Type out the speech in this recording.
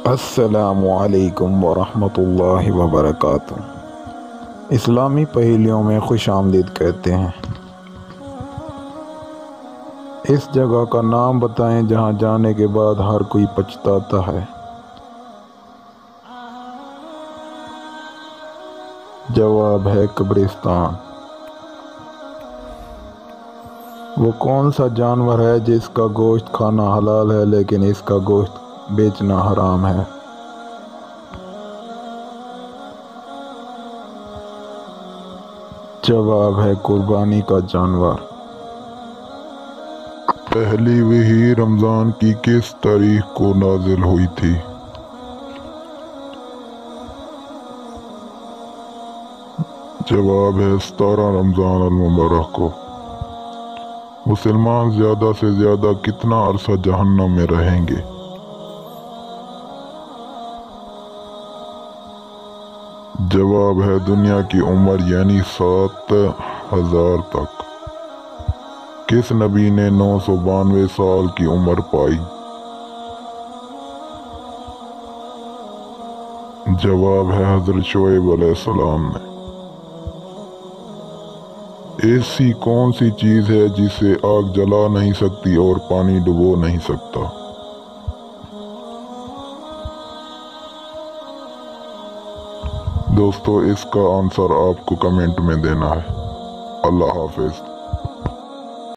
السلام علیکم ورحمۃ اللہ وبرکاتہ۔ اسلامی پہیلیوں میں خوش آمدید کہتے ہیں۔ اس جگہ کا نام بتائیں جہاں جانے کے بعد ہر کوئی پچھتاتا ہے۔ جواب ہے قبرستان۔ وہ کون سا جانور ہے جس کا گوشت کھانا حلال ہے لیکن اس کا گوشت بیچنا حرام ہے؟ جواب ہے قربانی کا جانور۔ پہلی وحی رمضان کی کس تاریخ کو نازل ہوئی تھی؟ جواب ہے 17 رمضان المبارک کو۔ مسلمان زیادہ سے زیادہ کتنا عرصہ جہنم میں رہیں گے؟ جواب ہے دنیا کی عمر یعنی 7000 تک۔ کس نبی نے 992 سال کی عمر پائی؟ جواب ہے حضرت شعیب علیہ السلام نے۔ ایسی کون سی چیز ہے جسے آگ جلا نہیں سکتی اور پانی ڈبو نہیں سکتا؟ دوستو اس کا آنسر آپ کو کمنٹ میں دینا ہے۔ اللہ حافظ۔